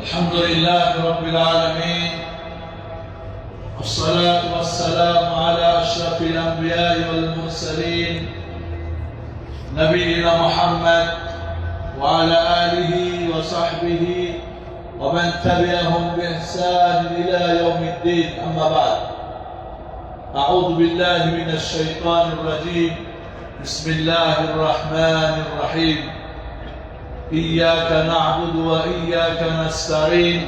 الحمد لله رب العالمين، والصلاة والسلام على أشرف الأنبياء والمرسلين نبينا محمد وعلى آله وصحبه ومن تبعهم بإحسان إلى يوم الدين. أما بعد، أعوذ بالله من الشيطان الرجيم. بسم الله الرحمن الرحيم. إياك نعبد وإياك نستعين.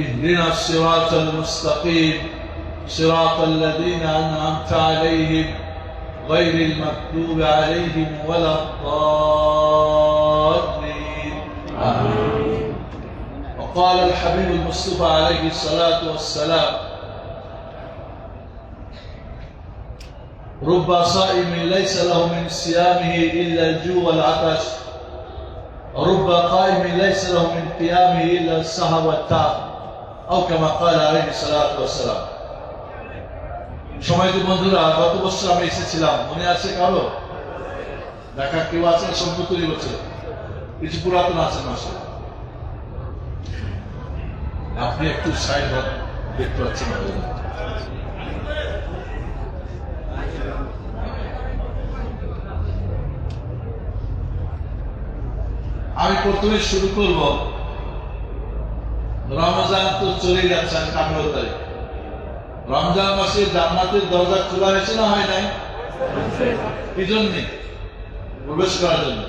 اهدنا الصراط المستقيم، صراط الذين أنعمت عليهم غير المغضوب عليهم ولا الضالين. آمين. وقال الحبيب المصطفى عليه الصلاة والسلام: رب صائم ليس له من صيامه إلا الجوع والعطش، ورب قائم ليس له من قيامه إلا السهر والتعب، أو كما قال عليه الصلاة والسلام. সম্মানিত বন্ধুরা, গত বছর আমি এসেছিলাম, মনে আছে কারো? দেখা কেউ আছেন? 70 বছর, কিছু পুরাতন আছেন মাসে। আপনি একটু সাইড হন, দেখতে পাচ্ছেন। আমি প্রথমে শুরু করব, রমজান তো চলে যাচ্ছে, 18 তারিখ। রমজান মাসে জান্নাতের দরজা খোলা হয়েছে না হয় নাই? কি জন্য? প্রবেশ করার জন্য।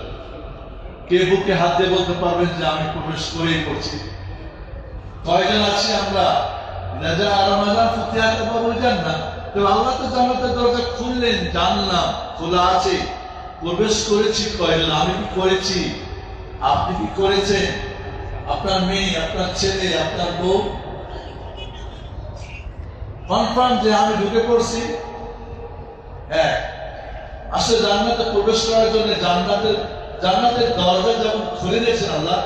কে বুকে হাত দিয়ে বলতে পারবেন যে আমি প্রবেশ করেই করছি? কয়জন আছি আমরা? রমজান ফুতিহাত বাবুল জান্নাত। তো আল্লাহ তো জান্নাতের দরজা খুললেন, জানলাম খোলা আছে, প্রবেশ করেছি কয়জন? আমি কি করেছি? আপনি কি করেছেন? আপনার মেয়ে, আপনার ছেলে, আপনার বউ কনফার্ম যে আমি ঢুকে পড়ছি? হ্যাঁ। আসলে জান্নাতে প্রবেশ করার জন্য জান্নাতের দরজা যখন খুলে দিয়েছেন আল্লাহ,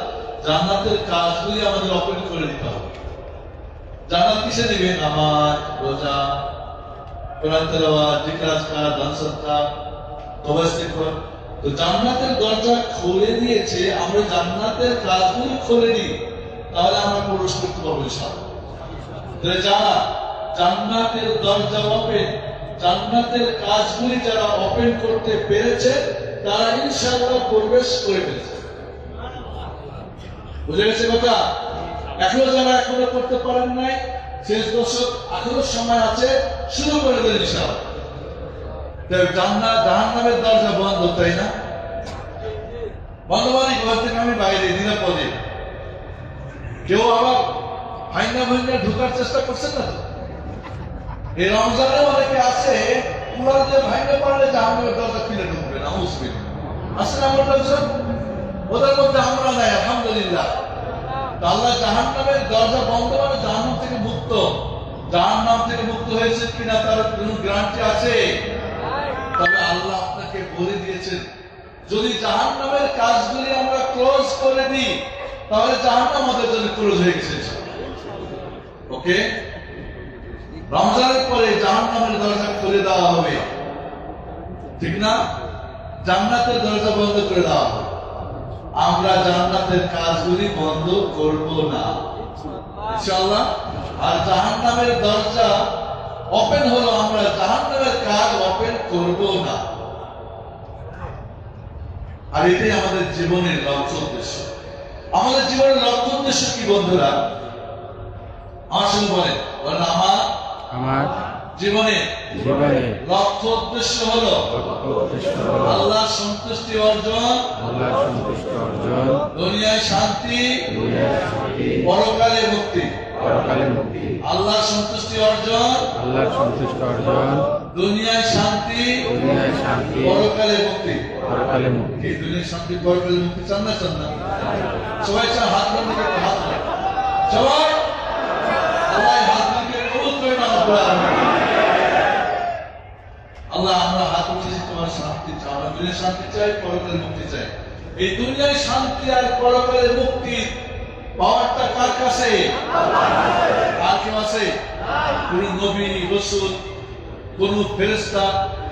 জান্নাতের কাজগুলি আমাদের ওপেন করে দিতে হবে। জান্নাত কিসে দিবে? নামাজ, রোজা, কোরআন তেলাওয়াত, জিকির আজকার, দান সদকা, তওবা ইস্তিগফার। তো জান্নাতের দরজা খুলে দিয়েছে, আমরা জান্নাতের কাজগুলি খুলে দিই, তাহলে আমরা প্রবেশ করতে পারবো ইনশাআল্লাহ। যারা জান্নাতের দরজা ওপেন, জান্নাতের কাজগুলি যারা ওপেন করতে পেরেছে, তারা ইনশাআল্লাহ প্রবেশ করে ফেলেছে। বুঝে গেছে কথা? এখনো যারা করতে পারেন নাই, শেষ দশক এখনো সময় আছে, শুরু করে দেন ইনশাআল্লাহ। জাহান্নামের দরজা বন্ধ, তাই না? বন্ধ মানে ঘর থেকে আমি বাইরে নিরাপদে। কেউ আবার ভাইনা ঢোকার চেষ্টা করছে না? এই রমজানে অনেকে আছে, পুরা যে ভাইনা পারলে জাহান্নামের দরজা খুলে ঢুকবে না। আসলে আমার ওদের মধ্যে আমরা নাই, আলহামদুলিল্লাহ। আল্লাহ জাহান্নামের দরজা বন্ধ মানে জাহান্নাম থেকে মুক্ত। জাহান্নাম থেকে মুক্ত হয়েছে কিনা তার কোন গ্যারান্টি আছে? তবে আল্লাহ আপনাকে বলে দিয়েছেন, যদি জাহান্নামের কাজগুলি আমরা ক্লোজ করে দিই, তাহলে জাহান্নাম আমাদের জন্য ক্লোজ হয়ে গেছে। ওকে, রমজানের পরে জাহান্নামের দরজা খুলে দেওয়া হবে, ঠিক না? জান্নাতের দরজা বন্ধ করে দেওয়া হবে। আমরা জান্নাতের কাজগুলি বন্ধ করব না ইনশাআল্লাহ। আর জাহান্নামের দরজা ওপেন হলো, আমরা জাহান্নামের কাজ ওপেন করব না। আর এটাই আমাদের জীবনের লক্ষ্য উদ্দেশ্য। আমাদের জীবনের লক্ষ্য উদ্দেশ্য কি বন্ধুরা? আমার সঙ্গে বলেন, আমার জীবনের লক্ষ্য উদ্দেশ্য হলো আল্লাহর সন্তুষ্টি অর্জন, দুনিয়ায় শান্তি, পরকালে মুক্তি। আল্লাহর সন্তুষ্টি অর্জন, দুনিয়ায় শান্তি, পরকালে মুক্তি। এই দুনিয়ায় শান্তি, পরকালে মুক্তি চান না? চান না? সবাই চান? হাত বন্ধ করতে, হাত সবাই। আল্লাহ হাত দিকে কবুল করে না। আল্লাহ, আমরা হাত উঠেছি তোমার শান্তি চাই, আমরা দুনিয়ায় শান্তি চাই, পরকালে মুক্তি চাই। এই দুনিয়ায় শান্তি আর পরকালে মুক্তি পাওয়ারটা কার কাছে? আর কেউ আছে? কোন নবী, রাসূল, কোন ফেরেশতা,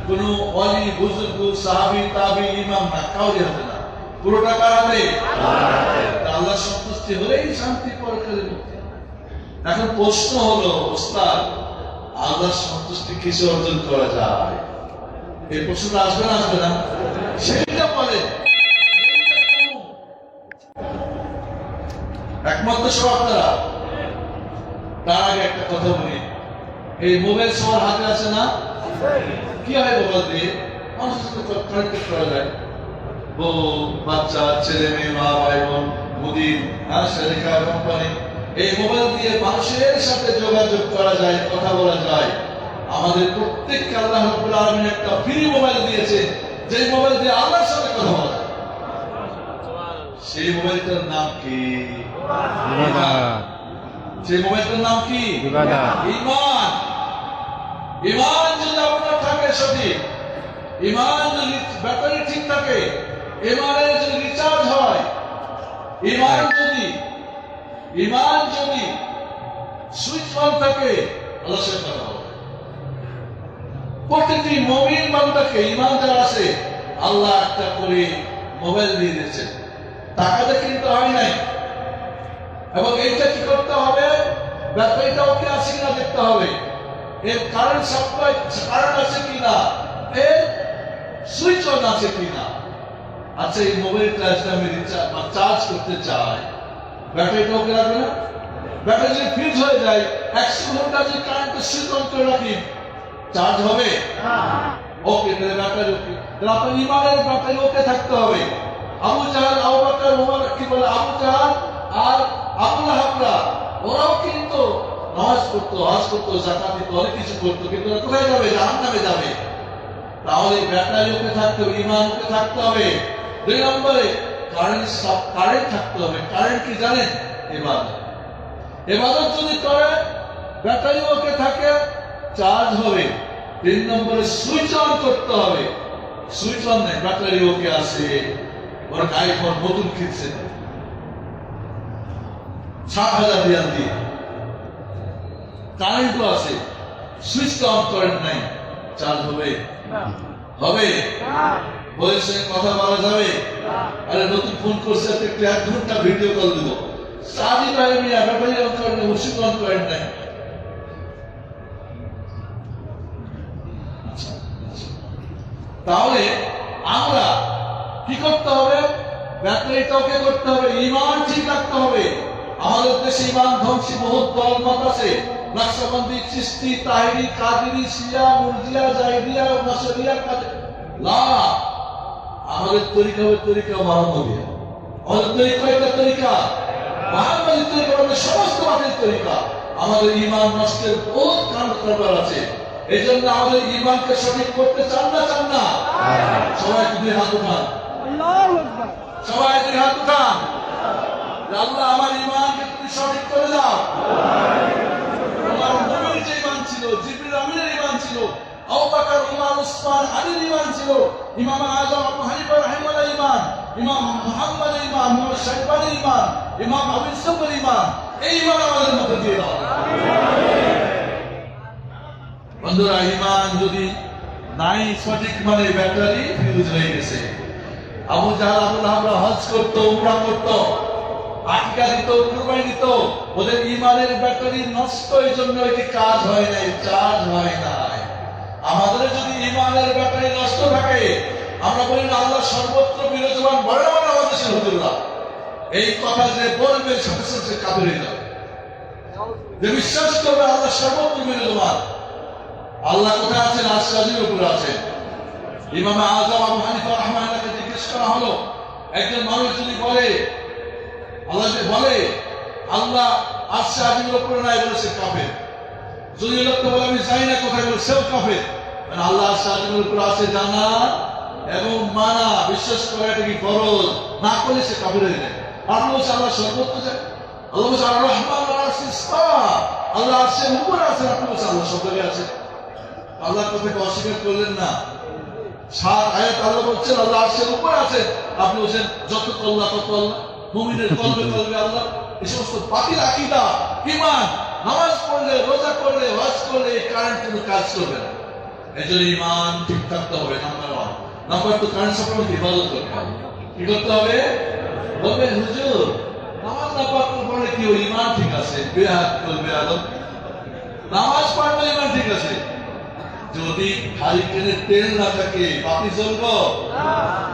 কোন ওয়ালি, বুজুর্গ, সাহাবী, তাবী, ইমাম না, কাউরি হবে না। পুরোটা কার হাতে? আল্লাহ সন্তুষ্টি হলেই শান্তি, পরকালে মুক্তি। এখন প্রশ্ন হলো, ওস্তাদ আল্লাহ সন্তুষ্টি কিসে অর্জন করা যায়? এই প্রশ্নটা আসবে না, আসবে না? সেটা বলে একমাত্র সব আপনারা। তার আগে একটা কথা বলি, এই মোবাইল সবার হাতে আছে না? কি হয় মোবাইল দিয়ে? মানুষের সাথে কানেক্ট করা যায়, বউ বাচ্চা, ছেলে মেয়ে, মা ভাই বোন, মুদির, সেরেকা, কোম্পানি, এই মোবাইল দিয়ে মানুষের সাথে যোগাযোগ করা যায়, কথা বলা যায়। আমাদের প্রত্যেককে আল্লাহ রাব্বুল আলামিন একটা ফ্রি মোবাইল দিয়েছে, যে মোবাইল দিয়ে আল্লাহর সাথে কথা বলা যায়। সেই মোবাইলটার নাম কি? সেই মোবাইলটার নাম কি? ঈমান। ঈমান যদি আপনার থাকে সঠিক, ঈমান যদি ব্যাটারি ঠিক থাকে, ঈমানের যদি রিচার্জ হয়, ঈমান যদি সুইচ অন থাকে, আল্লাহর সাথে কথা হবে। প্রতিটি মুমিন বান্দাকে, ঈমান যারা আছে, আল্লাহ একটা করে মোবাইল দিয়ে দিয়েছেন। টাকাটা কিনতে হয় নাই, এবং এইটা কি করতে হবে? ব্যাটারিটা ওকে আছে কিনা দেখতে হবে, এর কারেন্ট সাপ্লাই কারেন্ট আছে কিনা, এর সুইচ অন আছে কিনা। আচ্ছা, এই মোবাইলটা আমি চার্জ করতে চাই, ব্যাটারিটা ওকে রাখবে না? ব্যাটারি যদি ফিউজ হয়ে যায়, 100 ঘন্টা যদি কারেন্টের সুইচ অন করে রাখি, চার্জ হবে? ওকে, তাহলে ব্যাটারি ওকে। তাহলে আপনার ঈমানের ব্যাটারি ওকে থাকতে হবে। আবু জাহাল, আবু বকর, ওমর, কি বলে, আবু জাহাল আর আবু লাহাবরা, ওরাও কিন্তু নামাজ পড়তো, হজ করতো, যাকাত দিত, অনেক কিছু করতো, কিন্তু ওরা কোথায় যাবে? জাহান্নামে যাবে। তাহলে ব্যাটারি ওকে থাকতে হবে, ঈমান ওকে থাকতে হবে। 2 নম্বরে কারেন্ট থাকতে হবে। কারেন্ট কি জানেন? ইবাদত। ইবাদত যদি করে, ব্যাটারি ওকে থাকে, চার্জ হবে। 3 নম্বরে সুইচ অন করতে হবে। সুইচ অন নেই, ব্যাটারি ওকে আছে, ওর আইফোন নতুন কিনছে 60,000 রিয়াল দিয়ে, কারেন্টও আছে, সুইচটা অন করেন নাই, চার্জ হবে? হবে? বইয়ের সঙ্গে কথা বলা যাবে? আরে নতুন ফোন করছে, একটু 1 ঘন্টা ভিডিও কল দিব, চার্জই পাই মিয়া, ব্যাটারি অন করেন নাই, সুইচ অন করেন নাই। তাহলে আমরা কি করতে হবে? ব্যাটারিটাকে করতে হবে, ঈমান ঠিক রাখতে হবে। আমাদের দেশে ঈমান ধ্বংসী বহুত দলমত আছে, নকশবন্দি, চিশতি, তাহেরি, কাদেরি, শিয়া, মুরজিয়া, জাইদিয়া, নাসরিয়া, না, আমাদের তরিকা হবে তরিকা মুহাম্মদিয়া। আমাদের তরিকা একটা তরিকা মুহাম্মদি তরিকা, আমাদের সমস্ত বাতিল তরিকা। আমাদের ঈমান নষ্টের বহুত কারবার আছে। এই জন্য আমাদের ঈমানকে সঠিক করতে চান না? চান না? সবাই 2 হাত উঠান, সবাই 2 হাত উঠান। আল্লাহ আমার ঈমানকে তুমি সঠিক করে দাও। আমার নবীর যে ঈমান ছিল, জিবরিল আমিনের ঈমান ছিল, আবু বকর, ওমর, উসমান, আলীর ঈমান ছিল, ইমাম আযম আবু হানিফা রাহিমাহুল্লাহ ঈমান, ইমাম মুহাম্মদ ঈমান, ইমাম শাইবানি ঈমান, ইমাম আবু ইউসুফের ঈমান, এই ঈমান আমাদের মধ্যে দিয়ে দাও। বন্ধুরা, ঈমান যদি নাই সঠিক, মানে ব্যাটারি ফিউজ হয়ে গেছে। আবু জাহাল, আবু লাহাবরা হজ করতো, উমরা করতো, আকিকা দিত, কুরবানি দিত, ওদের ঈমানের ব্যাটারি নষ্ট, এই জন্য এটি কাজ হয় নাই, চার্জ হয় নাই। আমাদের যদি ঈমানের ব্যাটারি নষ্ট থাকে, আমরা বলি না আল্লাহ সর্বত্র বিরাজমান, বড় বড় আমাদের দেশের হুজুররা এই কথা যে বলবে, সাথে সাথে কাফের হয়ে যাবে। যে বিশ্বাস করবে আল্লাহ সর্বত্র বিরাজমান, আল্লাহ কোথায় আছেন? আরশের উপরে আছেন। ইমাম আযম আবু হানিফা রাহমাতুল্লাহকে জিজ্ঞেস করা হলো, একজন মানুষ যদি বলে, আল্লাহ যে বলে আল্লাহ আরশের উপরে নাই, বলে সে কাফের। যদি লোকটা বলে আমি জানি না কোথায়, বলে সেও কাফের। মানে আল্লাহ আরশের উপরে আছে জানা এবং মানা, বিশ্বাস করা এটা কি ফরজ, না করলে সে কাফের হয়ে যায়। আপনি বলছে আল্লাহ সর্বত্র যায়, আল্লাহ বলছে আর রহমান আল্লাহ আরশের উপরে আছেন, আপনি বলছে আল্লাহ সর্বত্র আছে। আল্লাহর কথাকে অস্বীকার করলেন না। 7 আয়াত আল্লাহ বলছেন আল্লাহ আরশের উপরে আছেন, আপনি বলছেন যত আল্লাহ তত আল্লাহ, মুমিনের কলবে কলবে আল্লাহ। এই সমস্ত বাতিল আকীদা, ঈমান, নামাজ পড়লে, রোজা করলে, হজ করলে এই কারেন্ট কোনো কাজ করবে না। এই জন্য ঈমান ঠিক থাকতে হবে, নাম্বার 1। নাম্বার 2, কারেন্ট সাপ্লাই ইবাদত করতে হবে। কি করতে হবে? বলবে হুজুর নামাজ না পড়লে কি ওই ইমান ঠিক আছে? বেহাত করবে আদম, নামাজ পড়লে ইমান ঠিক আছে। যদি হারিকেনের তেল না থাকে বাতি জ্বলবো?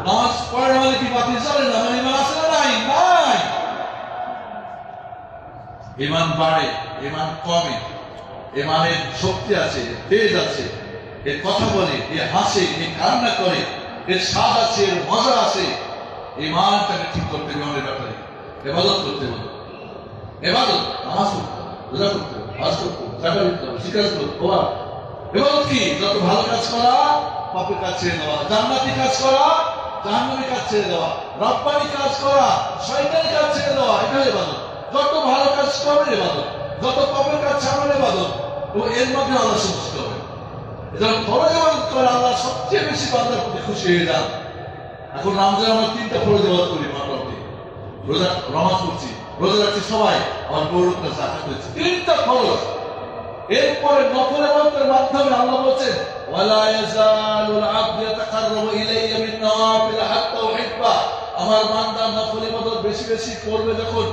নামাজ পড়ে হলে কি বাতি জ্বলে না? মানে ইমান আছে না নাই? নাই। ইমান বাড়ে, ইমান কমে, ইমানের শক্তি আছে, তেজ আছে, এর কথা বলে, এ হাসে, এ কান্না করে, এর স্বাদ আছে, এর মজা আছে। ইমানটাকে ঠিক করতে হবে, আমাদের ব্যাপারে ইবাদত করতে হবে। ইবাদত নামাজ পড়তে হবে, রোজা করতে হবে, হজ করতে হবে, যাকাত দিতে হবে, জিকির করতে হবে। ইবাদত কি? যত ভালো কাজ করা, পাপের কাজ ছেড়ে দেওয়া, জান্নাতি কাজ করা, জাহান্নামী কাজ ছেড়ে দেওয়া, রব্বানি কাজ করা, শয়তানি কাজ ছেড়ে দেওয়া, এটা ইবাদত। যত ভালো কাজ করবে ইবাদত, যত পাপের কাজ ছাড়বে ইবাদত। এবং এর মধ্যে আল্লাহ সন্তুষ্ট হবে। যখন ফরজ ইবাদত করে আল্লাহ সবচেয়ে বেশি বান্দার প্রতি খুশি হয়ে যান। এখন রমজান আমরা 3টা ফরজ ইবাদত করি, মোটামুটি রোজা নামাজ পড়ছি, রোজা রাখছি সবাই, আমার গৌরবটা জাকাত দিচ্ছি, 3টা ফরজ। এরপরে নফল ইবাদতের মাধ্যমে আল্লাহ বলেন ওয়ালা ইয়াজালুল আবদু ইয়াতাকাররাবু ইলাইয়া বিন নওয়াফিল হাত্তা উহিব্বা। আমার বান্দা নফল ইবাদত বেশি বেশি করবে, যখন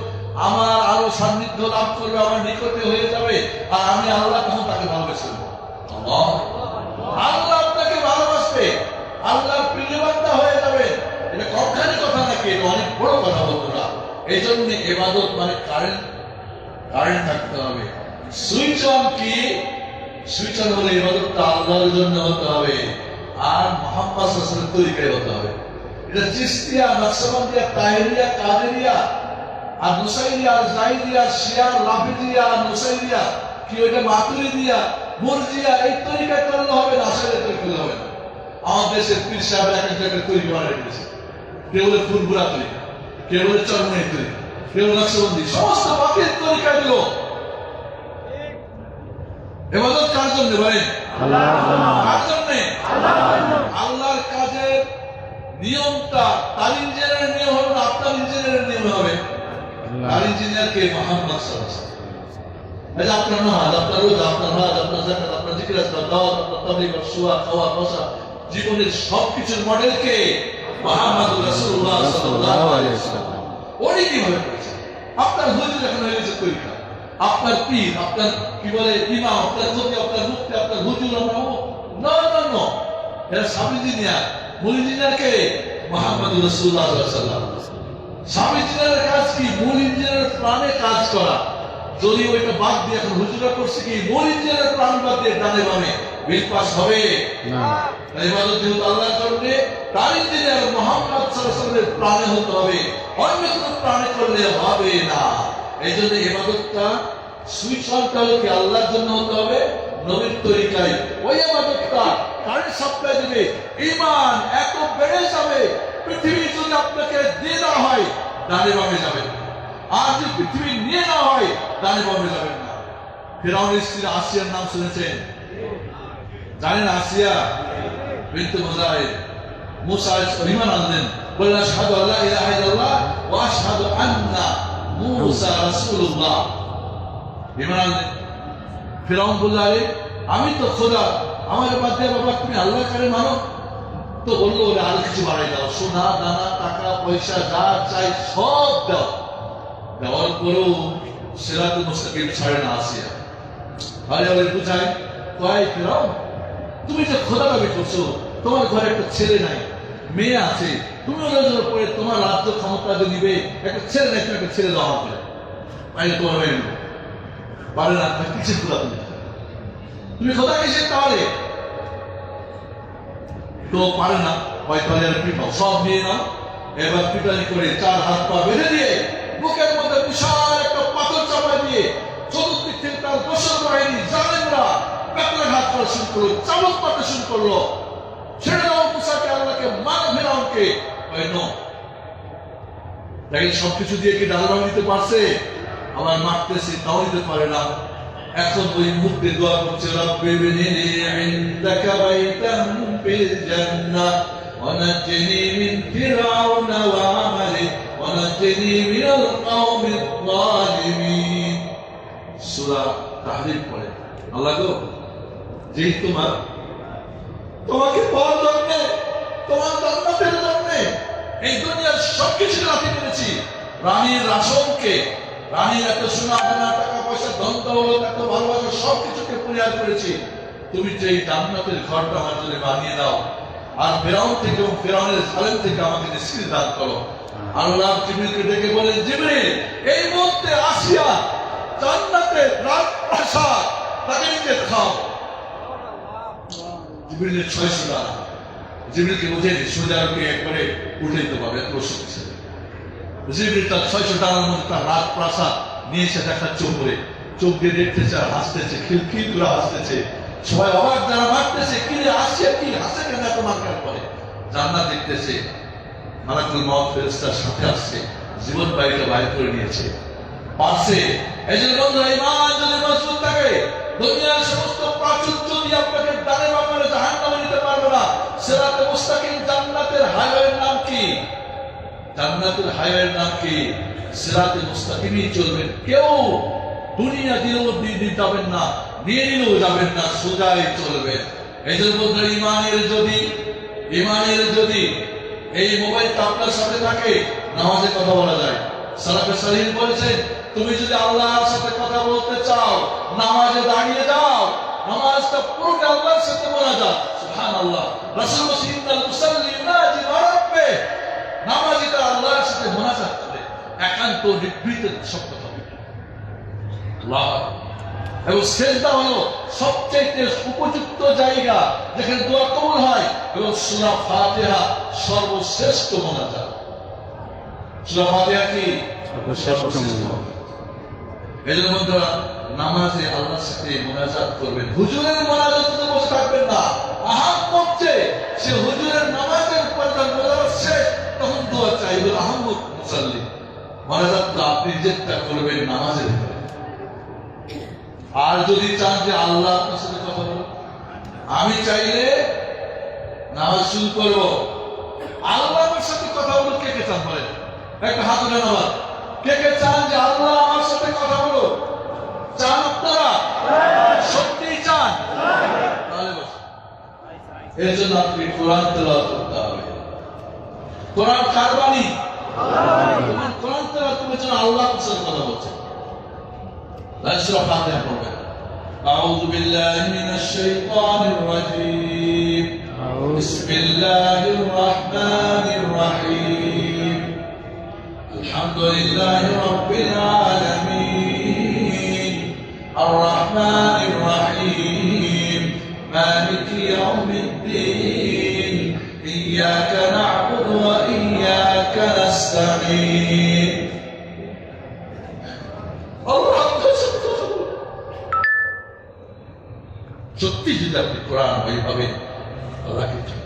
আমার আরো সান্নিধ্য লাভ করবে, আমার নিকটে হয়ে যাবে, আর আমি আল্লাহ তখন তাকে ভালোবেসে দেব। আল্লাহ আপনাকে ভালোবাসবে, আল্লাহর প্রিয় বান্দা হয়ে যাবে। এটা কমখানি কথা নাকি? এটা অনেক বড় কথা বন্ধুরা। এই জন্য ইবাদত মানে কারেন্ট থাকতে হবে। সুইচ অন কি? সুইচ অন হলে ইবাদতটা আল্লাহর জন্য হতে হবে, আর মুহাম্মদ সাল্লাল্লাহু আলাইহি ওয়াসাল্লামের তরিকায় হতে হবে। এটা চিশতিয়া, নকশবন্দিয়া, তাহেরিয়া, কাদেরিয়া, আর নুসাইরিয়া, জাইদিয়া, শিয়া, রাফিজিয়া, নুসাইরিয়া, কি ওইটা মাতুরিদিয়া, মুরজিয়া, এই তরিকায় করলে হবে না, আসলে তরিকা করলে হবে না। আমাদের দেশের পীর সাহেব এক এক জায়গায় তরিকা বানিয়ে রেখেছে। কেউ বলে ফুলপুরা তরিকা, কেউ বলে চরমনি তরিকা, কেউ নকশবন্দি, সমস্ত বাকির তরিকা দিল। ইবাদত কার জন্য বলেন? কার জন্য? আল্লাহর কাজের নিয়মটা তার ইঞ্জিনিয়ারের নিয়ম হবে না, আপনার ইঞ্জিনিয়ারের নিয়ম হবে। তার ইঞ্জিনিয়ার কে? মুহাম্মদ সাল্লাল্লাহু আলাইহি ওয়াসাল্লাম। আপনার নামাজ, আপনার রোজা, আপনার হজ, আপনার যাকাত, আপনার জিকির, আপনার দাওয়াত, আপনার তাবলীগ, সুয়া, খাওয়া, বসা, জীবনের সবকিছুর মডেল কে? মুহাম্মদুর রাসূলুল্লাহ সাল্লাল্লাহু আলাইহি ওয়াসাল্লাম। উনি কিভাবে করেছেন? আপনার হুজুর এখন হয়ে গেছে তরিকা, আপনার পীর, আপনার কি বলে ইমাম, আপনার মুফতি, আপনার মুফতি, আপনার হুজুর, আপনার না না না, এরা সাব ইঞ্জিনিয়ার। মূল ইঞ্জিনিয়ার কে? মুহাম্মদুর রাসূলুল্লাহ সাল্লাল্লাহু আলাইহি ওয়াসাল্লাম। সাব ইঞ্জিনিয়ারের কাজ কি? মূল ইঞ্জিনিয়ারের প্রাণে কাজ করা। যদি ওইটা বাদ দিয়ে এখন হুজুরা করছে কি? মূল ইঞ্জিনিয়ারের প্রাণ বাদ দিয়ে ডানে বামে বিল পাস হবে না। ইবাদত যেহেতু আল্লাহর জন্য, তার ইঞ্জিনিয়ার মুহাম্মদ সাল্লাল্লাহু আলাইহি ওয়াসাল্লামের প্রাণে হতে হবে, অন্য কোনো প্রাণে করলে হবে না। এই জন্য ইবাদতটা সুইচ অনটা হলো কি? আল্লাহর জন্য হতে হবে, নবীর তরিকায়। ওই ইবাদতটা কারেন্ট সাপ্লাই দিবে, ঈমান এত বেড়ে যাবে, পৃথিবী যদি আপনাকে দিয়ে দেওয়া হয় ডানে বামে যাবেন, আর যদি পৃথিবী নিয়ে নেওয়া হয় ডানে বামে যাবেন না। ফিরআউনের স্ত্রী আসিয়ার নাম শুনেছেন? জানেন? আসিয়া বিনতে মুজাহিদ। মুসা ঈমান আনলেন, বললেন আশহাদু আল্লা ইলাহা ইল্লাল্লাহ ওয়া আশহাদু আন্না মুসা রাসূলুল্লাহ। ঈমান আনলেন। ফিরআউন বলল, আরে আমি তো খোদা, আমার বাদ দিয়ে বাবা তুমি আল্লাহ কারে মানো? তো বললো, ওরে আর কিছু বাড়াই দাও, সোনা দানা টাকা পয়সা যা চাই সব দাও। দেওয়ার পরেও সিরাতুল মুস্তাকিম ছাড়ে না আসিয়া। আরে ওরে বুঝাই, কয় ফিরআউন তুমি যে খোদা দাবি করছো, তোমার ঘরে একটা ছেলে নাই, মেয়ে আছে, তুমি ওদের পরে তোমার রাজ্য ক্ষমতা যে নিবে, একটা ছেলে নাই, তুমি একটা ছেলে দেওয়া হবে, মানে তোমার মেয়ে নেবে পারে না, কিসের খোদা তুমি খোদা কিসের? তাহলে তো পারে না, হয়তো পিঠাও সব নিয়ে নাও। এবার পিটানি করে 4 হাত পা বেঁধে দিয়ে বুকের মধ্যে বিশাল একটা পাথর চাপা দিয়ে চতুর্দিক থেকে তার দোসর বাহিনী জালেমরা বেত্রাঘাত করা শুরু করলো, চাবুক মারতে শুরু করলো। ছেড়ে দাও মুসাকে, আল্লাহকে মানে ফেরাউনকে। দেখেন সবকিছু দিয়ে কি ডাল ভাঙ দিতে পারছে? আবার মারতেছে, তাও দিতে পারে না। এখন ওই মুহূর্তে দোয়া করছে, রব্বি বিনিনি ইনদাকা বাইতান ফিল জান্নাহ ওয়া নাজনি মিন ফিরআউনা ওয়া আমালিহি ওয়া নাজনি মিনাল কওমিজ যালিমিন। সূরা তাহরিম পড়ে, আল্লাহ গো, যেই তোমাকে পাওয়ার জন্য, তোমার জান্নাতের জন্য এই দুনিয়ার সবকিছু লাথি মেরেছি, রানীর রাসনকে, রানীর এত সোনা দানা টাকা পয়সা ধন দৌলত এত ভালোবাসা সবকিছুকে পরিহার করেছি। তুমি যে এই জান্নাতের ঘরটা আমার জন্য বানিয়ে দাও, আর ফেরাউন থেকে এবং ফেরাউনের জালেম থেকে আমাকে নিষ্কৃতি দান করো। আল্লাহ জিবরিলকে ডেকে বলেন, জিবরিল এই মুহূর্তে আসিয়া জান্নাতের রাজপ্রাসাদ তাকে নিতে খাও। জিবরিলের 600 ডানা, জিবরিলকে বুঝে দিই সূর্যালোকে একবারে উঠে দিতে পারবে এত শক্তিশালী। জিবরিল তার 600 ডানার মধ্যে তার রাজপ্রাসাদ নিয়ে এসে দেখাচ্ছে উপরে, চোখ দিয়ে দেখতেছে আর হাসতেছে, খিলখিল করে হাসতেছে। সবাই অবাক, যারা মারতেছে কি রে আসছে, কি হাসে কেন এত মার্কার করে। জান্নাত দেখতেছে, মালাকুল মউত ফেরেশতার সাথে আসছে, জীবন বাড়িটা বাইর করে নিয়েছে পারছে। এই জন্য বন্ধুরা, ঈমান যদি মজবুত থাকে, দুনিয়ার সমস্ত প্রাচুর্য দিয়ে আপনাকে ডানে বামে জাহান্নামে নিতে পারবে না। সিরাতে মুস্তাকিম জান্নাতের হাইওয়ের নাম কি? জান্নাতের হাইওয়ের নাম কি? সিরাতে মুস্তাকিমই চলবেন। কেউ দুনিয়া দিলেও দিয়ে যাবেন না, নিয়ে নিলেও যাবেন না, সোজাই চলবেন। এই জন্য বন্ধুরা, ইমানের যদি এই মোবাইলটা আপনার সাথে থাকে, নামাজে কথা বলা যায়। সালাফে সালিহিন বলেছেন, তুমি যদি আল্লাহর সাথে কথা বলতে চাও, নামাজে দাঁড়িয়ে যাও। নামাজটা পুরোটা আল্লাহর সাথে মোনাজাত। সুবহানাল্লাহ। রাসূল বলেছেন, ইন্নাল মুসাল্লি ইউনাজি রাব্বে, নামাজিটা আল্লাহর সাথে মোনাজাত করে, একান্ত নিভৃত শব্দ হবে। আল্লাহ। এবং সেজদা হলো সবচেয়ে উপযুক্ত জায়গা যেখানে দোয়া কবুল হয়, এবং সূরা ফাতিহা সর্বশ্রেষ্ঠ মোনাজাত। সূরা ফাতিহা কি? সর্বশ্রেষ্ঠ। এজন্য বন্ধুরা, নামাজে আল্লাহর সাথে মোনাজাত করবেন। হুজুরের মোনাজাতে বসে থাকবেন না। আহাম করছে সে হুজুরের নামাজের পর তার মোনাজাত শেষ, তখন দোয়া চাইবে। আহমদ মুসাল্লি মোনাজাতটা আপনি যেটা করবেন নামাজের ভিতরে। আর যদি চান যে আল্লাহ আপনার সাথে কথা বলুন, আমি চাইলে নামাজ শুরু করব, আল্লাহ আমার সাথে কথা বলুন, কে কে চান বলেন? একটা হাত উঠে নামাজ। কে কে চান যে আল্লাহ আমার সাথে কথা বলুন? চান আপনারা? সত্যি চান? তাহলে বসুন। এর জন্য আপনি কোরআন তেলাওয়াত করতে হবে। কোরআন কার বাণী? কোরআন তেলাওয়াত করার জন্য আল্লাহ আপনার সাথে কথা বলছেন। سورة الفاتحة قربان. أعوذ بالله من الشيطان الرجيم. بسم الله الرحمن الرحيم. الحمد لله رب العالمين. الرحمن الرحيم. مالك يوم الدين. إياك نعبد وإياك نستعين. সত্যি যদি আপনি কোরআন ওইভাবে আল্লাহকে চান,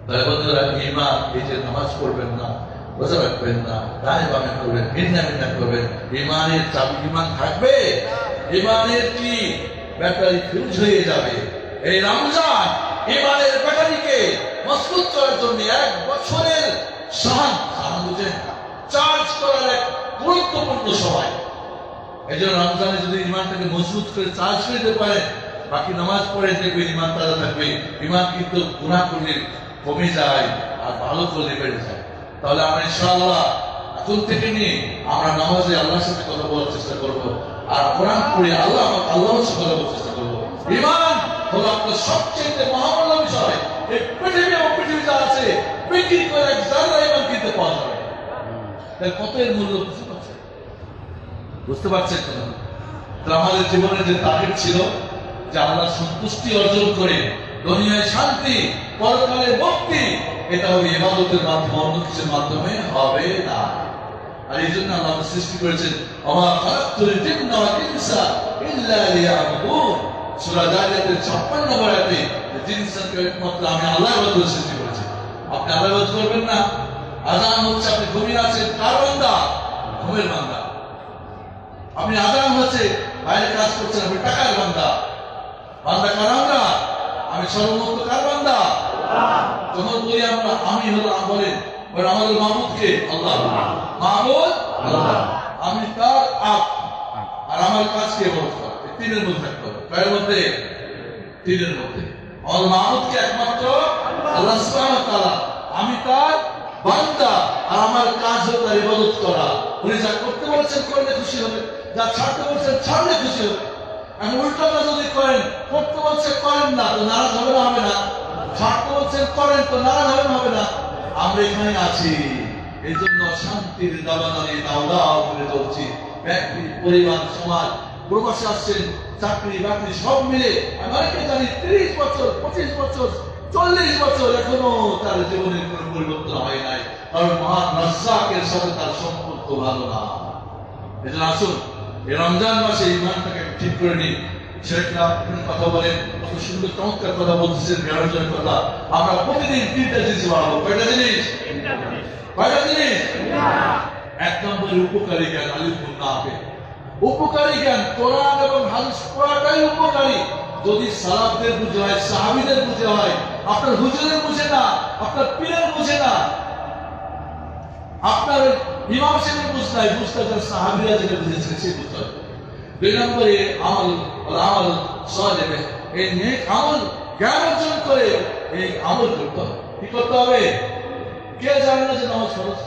তাহলে বন্ধুরা, ঈমান, এই যে নামাজ পড়বেন না, রোজা রাখবেন না, ডানে বামে করবেন, ভিন্না ভিন্না করবেন, ঈমানের চাবি, ঈমান থাকবে? ঈমানের কি ব্যাটারি ফিউজ হয়ে যাবে। এই রমজান ঈমানের ব্যাটারিকে মজবুত করার জন্য 1 বছরের চার্জ করার এক গুরুত্বপূর্ণ সময়। এই জন্য রমজানে যদি ঈমানটাকে মজবুত করে চার্জ করে দিতে পারেন, বাকি নামাজ পড়ে দেখবেন ঈমান তাজা থাকবে। ঈমান কিন্তু গুনাহ করলে কমে যায়, আর ভালো করলে বেড়ে যায়। তাহলে আমরা ইনশাআল্লাহ এখন থেকে নিয়ে আমরা নামাজে আল্লাহর সাথে কথা বলার চেষ্টা করব, আর কোরআন পড়ে আল্লাহর সাথে কথা বলার চেষ্টা করব। ঈমান হলো আপনার সবচেয়ে মহামূল্য বিষয়। এই পৃথিবী এবং পৃথিবী যা আছে, বিক্রি করে এক জায়গা ঈমান কিনতে পাওয়া যাবে। তাই কত এর মূল্য বুঝতে পারছেন তো? আমাদের জীবনের যে টার্গেট ছিল যে আল্লাহর সন্তুষ্টি অর্জন করে দুনিয়ায় শান্তি, পরকালে মুক্তি, এটা হবে ইবাদতের মাধ্যমে, অন্য কিছুর মাধ্যমে হবে না। আর এই জন্য আল্লাহ সৃষ্টি করেছেন, ওমা খালাকতুল জিন্না ওয়াল ইনসা ইল্লা লিয়াবুদুন। সূরা জারিয়াতের 56 নম্বর আয়াতে জিন ইনসানকে একমাত্র আমি আল্লাহর ইবাদত সৃষ্টি করেছি। আপনি আল্লাহর ইবাদত করবেন না? আযান হচ্ছে, আপনি ঘুমিয়ে আছেন, কার বান্দা? ঘুমের বান্দা। আপনি আযান হচ্ছে, বাইরে কাজ করছেন, আপনি টাকার বান্দা। বান্দা কার? আমরা। আমি সর্বমুক্ত কার বান্দা? যখন বলি আমরা আমি হলো, বলেন আমাদের মাহবুদকে আল্লাহ, মাহবুদ আল্লাহ, আমি তার আপ, আর আমার কাজকে বলতে হবে। তিনের মধ্যে থাকতে হবে। কার মধ্যে? তিনের মধ্যে। আমার মাহবুদকে একমাত্র আল্লাহ সুবহানাহু ওয়া তাআলা, আমি তার বান্দা, আর আমার কাজ হলো তার ইবাদত করা। উনি যা করতে বলেছেন করলে খুশি হবে, যা ছাড়তে বলছেন ছাড়লে খুশি হবে। আমি উল্টাটা যদি করেন, করতে বলছে করেন না তো নারাজ হবে না? হবে না? ছাড়তে বলছেন করেন তো নারাজ হবে না? হবে না? আমরা এখানে আছি এই জন্য শান্তির দাবানলে দাও দাও করে চলছি। ব্যক্তি, পরিবার, সমাজ, প্রবাসে আসছেন, চাকরি বাকরি সব মিলে আমি অনেকে জানি 30 বছর, 25 বছর, 40 বছর এখনো তার জীবনের কোনো পরিবর্তন হয় নাই, কারণ মহান রাজ্জাকের সাথে তার সম্পর্ক ভালো না। এজন্য আসুন এই রমজান মাসে ইমানটাকে ঠিক করে নিন। শেখরা কথা বলেন, কত সুন্দর চমৎকার কথা বলতেছেন, বিরাজনের কথা। আমরা প্রতিদিন 3টা জিনিস বাড়াবো। কয়টা জিনিস? কয়টা জিনিস? এক নম্বরে উপকারী জ্ঞান, আলিফুন নাফি। উপকারী জ্ঞান, কোরআন এবং হাদিস পড়াটাই উপকারী। যদি সালাফদের বুঝে হয়, সাহাবীদের বুঝে হয়, আপনার হুজুরের বুঝে না, আপনার পীরের বুঝে না, আপনার ইমাম সাহেবের বুঝ নাই, বুঝতে যান সাহাবীরা যেটা বুঝেছেন সে বুঝতে হবে। 2 নম্বরে আমল, আমল সালেহ, এই নেক আমল জ্ঞান অর্জন করে এই আমল করতে হবে। কি করতে হবে? কে জানেন না যে নামাজ ফরজ?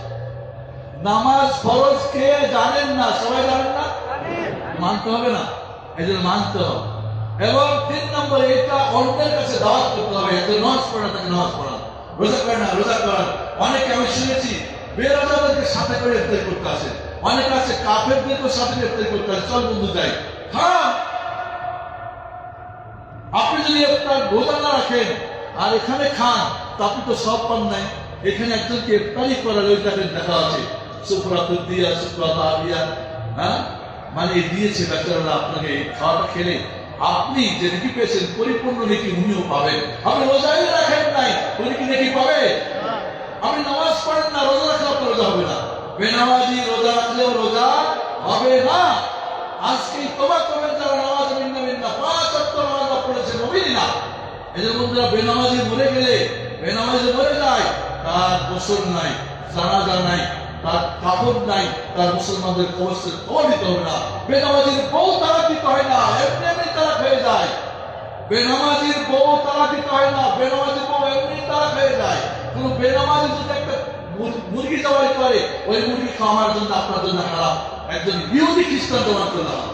নামাজ ফরজ কে জানেন না? সবাই জানেন না? মানতে হবে না? এই জন্য মানতে হবে। এবং 3 নম্বরে এটা অন্যের কাছে দাওয়াত করতে হবে। একজন নামাজ পড়া তাকে নামাজ পড়ান, রোজা করে না রোজা করান। অনেকে আমি শুনেছি বেরোজাদেরকে সাথে করে ইফতার করতে আসে, অনেক আছে কাফেরদেরকে সাথে ইফতার করতে আসে। চল বন্ধু যাই, খান। আপনি যদি ইফতার রোজা না রাখেন আর এখানে খান তো আপনি তো সব পান নাই। এখানে একজনকে ইফতারি করার ওই টাকা দেখা আছে, সুফরাতুদ দিয়া সুফরাত আবিয়া, হ্যাঁ, মানে দিয়েছে বেচারারা আপনাকে এই খাওয়াটা খেলে আপনি যে নেকি পেয়েছেন পরিপূর্ণ নেকি উনিও পাবেন। আপনি রোজাই রাখেন নাই, উনি কি নেকি পাবে? আপনি নামাজ পড়েন না, রোজা রাখলে আপনার রোজা হবে না। বেনামাজি রোজা রাখলেও রোজা হবে না। আজকেই তওবা করবেন যারা নামাজ মিন্না 5 ওয়াক্ত নামাজ পড়েছেন, নবীনি না। এই যে বন্ধুরা বেনামাজি মরে গেলে, বেনামাজি মরে যায়, তার গোসল নাই, জানাজা নাই, তার কাপড় নাই, তার মুসলমানদের কবরের খবর দিতে হবে না। বেনামাজির বউ তালাক দিতে হয় না, এমনি এমনি তালাক হয়ে যায়। বেনামাজির বউ তালাক দিতে হয় না, বেনামাজির বউ এমনি তালাক হয়ে যায়। কোন বেনামাজি যদি একটা মুরগি জবাই করে, ওই মুরগি খাওয়ার জন্য আপনার জন্য হারাম। একজন ইহুদি খ্রিস্টান জবাই করলাম,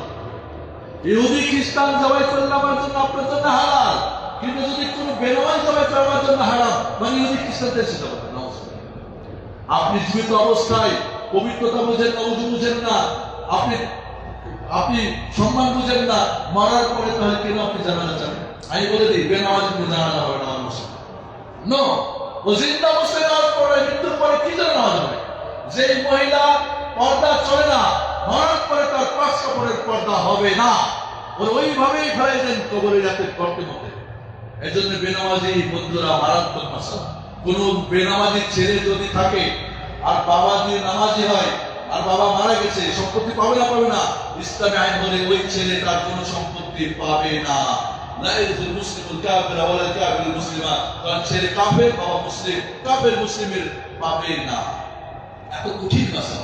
ইহুদি খ্রিস্টান জবাই করলে আমার জন্য আপনার জন্য হারাম। কিন্তু যদি কোন বেনামাজি জবাই করে আমার জন্য হারাম, মানে ইহুদি খ্রিস্টানদের সেটা হবে। আপনি জীবিত অবস্থায় পবিত্রতা বুঝেন না, উজু বুঝেন না, আপনি আপনি সম্মান বুঝেন না, মরার পরে তাহলে কেন আপনি জানাজা যাবেন? আমি বলে দিই বেনামাজি জানাজা হবে না মানুষ। নো, ও জিন্দা অবস্থায় নামাজ পড়ে, মৃত্যুর পরে কি জন্য নামাজ হবে? যে মহিলা পর্দা চলে না, মরার পরে তার পাঁচ কাপড়ের পর্দা হবে না, ওর ওইভাবেই ফেলে দেন কবরে রাতের গর্তের মধ্যে। এই জন্য বেনামাজি বন্ধুরা মারাত্মক মাসা। কোন বেনামাজি ছেলে যদি থাকে আর বাবা যদি নামাজি হয় আর বাবা মারা গেছে, সম্পত্তি পাবে না? পাবে না? ইসলামী আইন বলে ওই ছেলে তার কোন সম্পত্তি পাবে না। কারণ ছেলে কাফের, বাবা মুসলিম, কাফের মুসলিমের পাবে না। এত কঠিন ভাষা।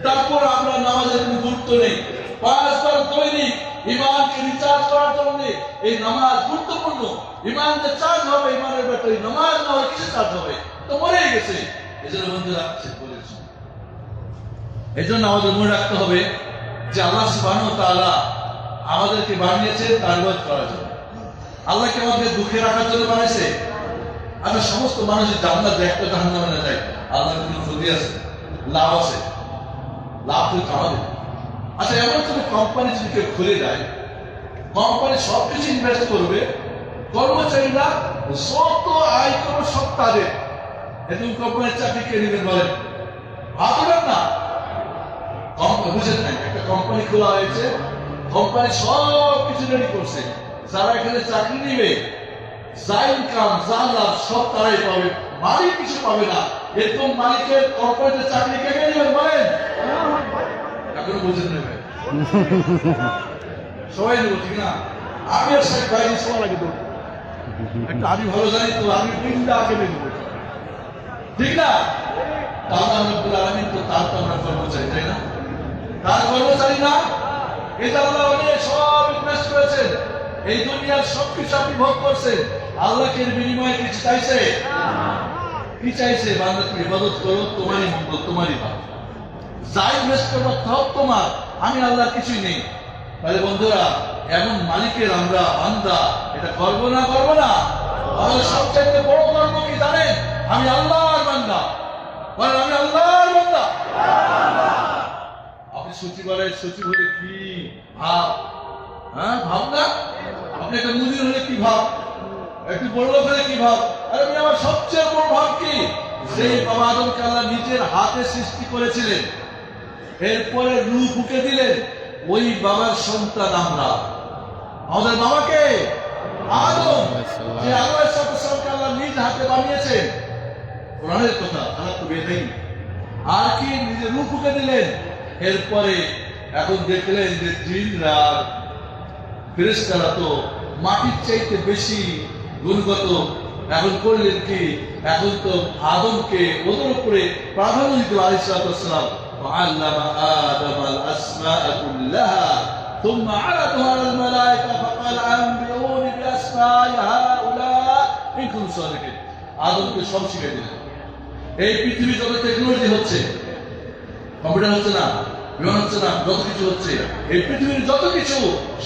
তারপর আমরা নামাজের কোনো গুরুত্ব নেই। 5 বার দৈনিক ইমানকে রিচার্জ করার জন্য এই নামাজ গুরুত্বপূর্ণ। ইমান যে চার্জ হবে, ইমানের ব্যাটারি নামাজ না হলে কিসে চার্জ হবে? তো মরেই গেছে। এই জন্য বন্ধুরা বলেছি, এই জন্য আমাদের মনে রাখতে হবে যে আল্লাহ সুবহানাহু ওয়া তাআলা আমাদেরকে বানিয়েছে তার ইবাদত করার জন্য। আল্লাহকে আমাদের দুঃখে রাখার জন্য বানাইছে? আচ্ছা, সমস্ত মানুষের জান্নাত একটা জাহান্নামে না যায়, আল্লাহর কোনো ক্ষতি আছে? লাভ আছে? লাভ তো আমাদের। আচ্ছা, এমন কোনো কোম্পানি যদি কেউ খুলে দেয়, কোম্পানি সবকিছু ইনভেস্ট করবে, কর্মচারীরা যত আয় করবে সব তাদের। এরকম কোম্পানির চাকরি কে নেবেন বলেন? ভাববেন না। বুঝেন নাই, একটা কোম্পানি খোলা হয়েছে, কোম্পানি সব কিছু রেডি করছে, যারা এখানে চাকরি নেবে যা ইনকাম যা লাভ সব তারাই পাবে, মালিক কিছু পাবে না। এরকম মালিকের কোম্পানিতে চাকরি কে নেবেন বলেন? এখনো বুঝেন নেবে সবাই নেব, ঠিক না? আমি আর শেখ ভাই সময় লাগে তো একটা, আমি ভালো জানি তো, আমি তিনটা আগে নেব, ঠিক না? তাহলে আমরা আলামিন তো তার তো আমরা কর্মচারী, তাই না? তার কর্মচারী না? এটা আল্লাহ অনেক সব ইনভেস্ট করেছেন, এই দুনিয়ার সবকিছু আপনি ভোগ করছেন, আল্লাহকে বিনিময়ে কিছু চাইছে? কি চাইছে? বান্দা তুমি ইবাদত করো, তোমারই মঙ্গল, তোমারই ভালো, যাই বেস্ট করবো তাও তোমার, আমি আল্লাহ কিছুই নেই। তাহলে বন্ধুরা, এমন মালিকের আমরা বান্দা, এটা করবো না? করবো না? আমাদের সবচাইতে বড় কর্ম কি জানেন? আমি আল্লাহর বান্দা। বলেন, আমি আল্লাহর বান্দা। আপনি সচিবালয়ের সচিব হলে কি ভাব? হ্যাঁ, ভাব না? আপনি একটা মুদির হলে কি ভাব? একটু বড় লোক হলে কি ভাব? আরে আমি, আমার সবচেয়ে বড় ভাব কি? সেই বাবা আদমকে আল্লাহ নিজের হাতে সৃষ্টি করেছিলেন, এরপরে রূহ ফুঁকে দিলেন, ওই বাবার সন্তান আমরা। আমাদের বাবাকে আদম, যে আল্লাহর সাথে আল্লাহ নিজ হাতে বানিয়েছেন, কোরআনের কথা, খারাপ তো বের নেই। আর কি, নিজে রূহ ফুঁকে দিলেন। এরপরে এখন দেখলেন যে জিনরা, ফেরেশতারা তো মাটির চাইতে বেশি গুণগত। এখন করলেন কি? এখন তো আদমকে ওদের উপরে প্রাধান্য দিতে আলাইহিস সালাম। وعلم آدم الأسماء كلها ثم عرضها على الملائكة فقال أنبئوني بأسماء هؤلاء إن كنتم صادقين। আদমকে সব শিখিয়ে দিলেন। এই পৃথিবী যত টেকনোলজি হচ্ছে, কম্পিউটার হচ্ছে না, বিমান হচ্ছে না, যত কিছু হচ্ছে, এই পৃথিবীর যত কিছু,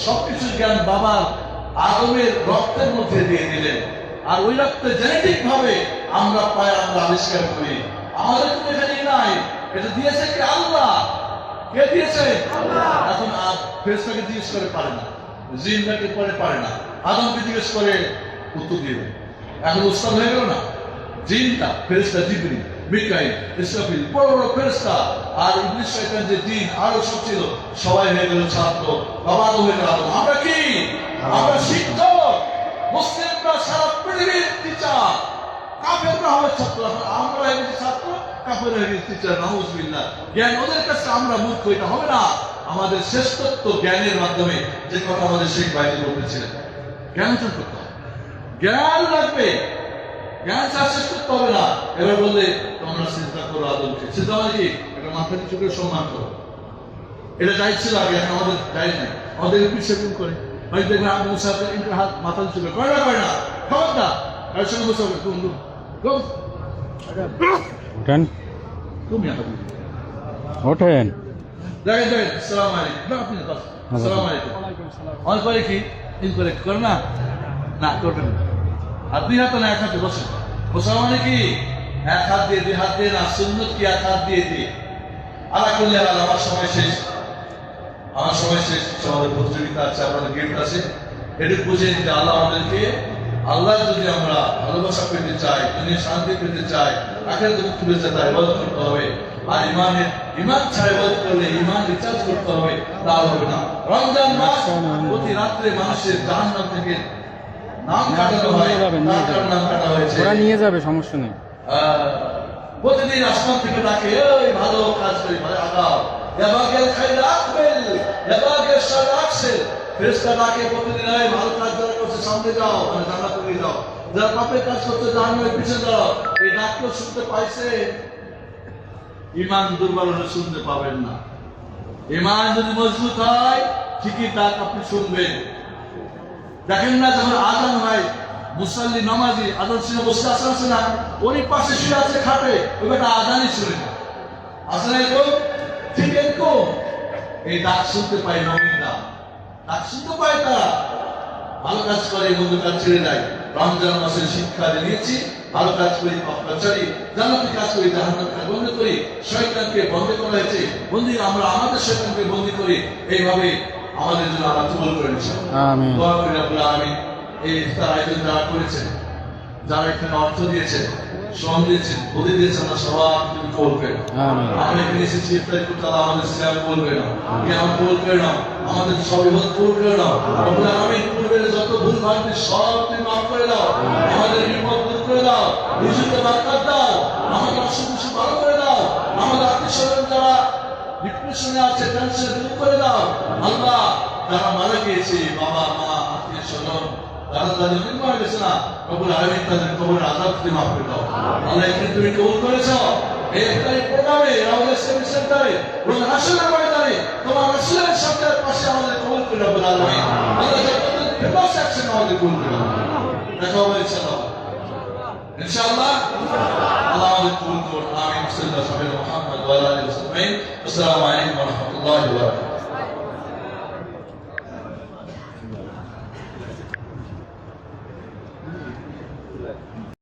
সবকিছু জ্ঞান বাবার আদমের রক্তের মধ্যে দিয়ে দিলেন। আর ওই রক্তে জেনেটিক ভাবে আমরা পাই, আমরা আবিষ্কার করি। আমাদের কোনো এখানে নাই, এটা দিয়েছে কি? আল্লাহ। কে দিয়েছে? আল্লাহ। এখন ফেরেশতাকে জিজ্ঞেস করে পারে না, জিনটাকে পরে পারে না, আদমকে জিজ্ঞেস করে উত্তর দিয়ে দেয়। এখন উস্তাদ হয়ে গেল না জিনটা, ফেরেশতা জিবরিল, মিকাইল, ইসরাফিল, বড় বড় ফেরেশতা। আর ইবলিস শয়তান যে জিন আরো সব ছিল, সবাই হয়ে গেল ছাত্র, বাবা আদম হয়ে গেল। আমরা কি? আমরা শিক্ষক। মুসলিমরা সারা পৃথিবীর টিচার, কাফেররা হবে ছাত্র, আমরা হয়ে গেছি ছাত্র, কাফের হয়ে গেছি টিচার। নাউজুবিল্লাহ। জ্ঞান ওদের কাছে, আমরা মূর্খ, এটা হবে না। আমাদের শ্রেষ্ঠত্ব জ্ঞানের মাধ্যমে, যে কথা আমাদের শেখ ভাই বলতেছিলেন, জ্ঞান অর্জন করতে হবে, জ্ঞান লাগবে, জ্ঞান ছাড়া শ্রেষ্ঠত্ব হবে না। এবার বললে তোমরা চিন্তা করো আদমকে, চিন্তা মানে কি? এটা মাথা নিচু করে সম্মান করো। এটা যাই ছিল আগে, এখন আমাদের যাই নাই, আমাদের পিছিয়ে করে ভাই দেখবেন আপনি মুসাফির ইনকার হাত মাথা নিচু করে করে না, করে না, খবর না, এর সঙ্গে মুসাফির উঠেন, তুমি ওঠেন, দেখেন দেখেন, সালাম আলাইকুম, আপনি সালাম আলাইকুম। অনেক করে কি ইনকারেক্ট করে না, না করবেন না। আর দুই হাতে না, এক হাতে বসে মুসলমানে কি এক হাত দিয়ে, দুই হাত দিয়ে না, সুন্নত কি এক হাত দিয়ে দিয়ে। আল্লাহ করলে আমার সময় শেষ, আমার সময় শেষ। আমাদের প্রতিযোগিতা আছে, আমাদের গেম আছে, এটা বুঝে নিতে আল্লাহ আমাদেরকে, আল্লাহ যদি আমরা ভালোবাসা পেতে চাই, দুনিয়া শান্তি পেতে চাই, আখিরাতে মুক্তি পেতে চাই, ইবাদত করতে হবে। আর ইমান ছাড়া ইবাদত করলে ইমান রিচার্জ করতে হবে, তা হবে না। রমজান মাস প্রতি রাত্রে মানুষের জাহান্নাম থেকে নাম কাটানো হয়, নাম কাটা হয়েছে, ওরা নিয়ে যাবে, সমস্যা নেই। প্রতিদিন আসমান থেকে ডাকে, ওই ভালো কাজ করি, ভালো আগাও, ইয়াবাগেল খাইর আকবেল, ইয়াবাগেল শার আকসেল। ফেরেশতা ডাকে প্রতিদিন, ওই ভালো কাজ যারা করছে সামনে যাও, মানে জান্নাতে নিয়ে যাও, যারা পাপের কাজ করছে জাহান্নামের পিছনে যাও। এই ডাকটা শুনতে পাইছে? ইমান দুর্বল হলে শুনতে পাবেন না। ইমান যদি মজবুত হয়, ঠিকই ডাক আপনি শুনবেন। দেখেন না, যখন আজান হয়, মুসাল্লি নামাজি আজান শুনে বসে আছে না, ওই পাশে শুয়ে আছে খাটে, ওই বেটা আজানই শুনে না। আসলে এরকম, ঠিক এরকম এই ডাক শুনতে পাই মুমিনরা, ডাক শুনতে পাই তারা, ভালো কাজ করে, মন্দ কাজ ছেড়ে দেয়। রমজান মাসের শিক্ষা দিয়েছি, ভালো কাজ করি, পাপাচারী, জান্নাতি কাজ করি, জাহান্নামকে বন্ধ করি, শয়তানকে বন্ধ করা হয়েছে, বন্দী আমরা আমাদের শয়তানকে বন্দী করি। এইভাবে আমাদের জন্য আল্লাহ কবুল করে নিয়েছেন। আমিন। দোয়া করি রব্বুল আলামিন এই ইফতার আয়োজন যারা করেছেন, যারা এখানে অর্থ দিয়েছেন, শ্রম দিয়েছেন, বুদ্ধি দিয়েছেন, আল্লাহ সবার তুমি কবুল করে নাও। আমিন। আমরা এখানে এসেছি ইফতার করতে, আল্লাহ আমাদের সিয়াম কবুল করে নাও, কিয়াম কবুল করে নাও, আমাদের সব ইবাদত কবুল করে নাও। রব্বুল আলামিন পূর্বের যত ভুল ভ্রান্তি সব তুমি মাফ করে দাও, আমাদের বিপদ দূর করে দাও, রিজিকে বরকত দাও, আমাদের অসুখ বিসুখ ভালো করে দাও, আমাদের আত্মীয়স্বজন যারা ডিপ্রেশনে আছে, টেনশন দূর করে দাও। আল্লাহ যারা মারা গিয়েছে, বাবা মা আত্মীয় স্বজন, তারা তাদের নির্ময় গেছে না, রব্বুল আলামিন তাদের কবরের আযাব তুমি মাফ করে দাও। আল্লাহ এখানে তুমি কবুল করেছো এই ইফতারি প্রোগ্রামে, আমাদের সেমিনার সেন্টারে, এবং রাসূলের ময়দানে, তোমার রাসূলের সাথে পাশে আমাদের কবুল করে রব্বুল আলামিন। আল্লাহ যতদিন ফেরদৌস একসাথে আমাদের কবুল করে দাও। দেখা হবে ইনশাআল্লাহ, ইনশাআল্লাহ। আল্লাহ আমাদের কবুল করুন আমিন সাল্লাল্লাহু আলাইহি মুহাম্মদ ওয়া আলা আলিহি ওয়া সাহবিহি আসসালামু আলাইকুম ওয়া রাহমাতুল্লাহি ওয়া বারাকাতুহু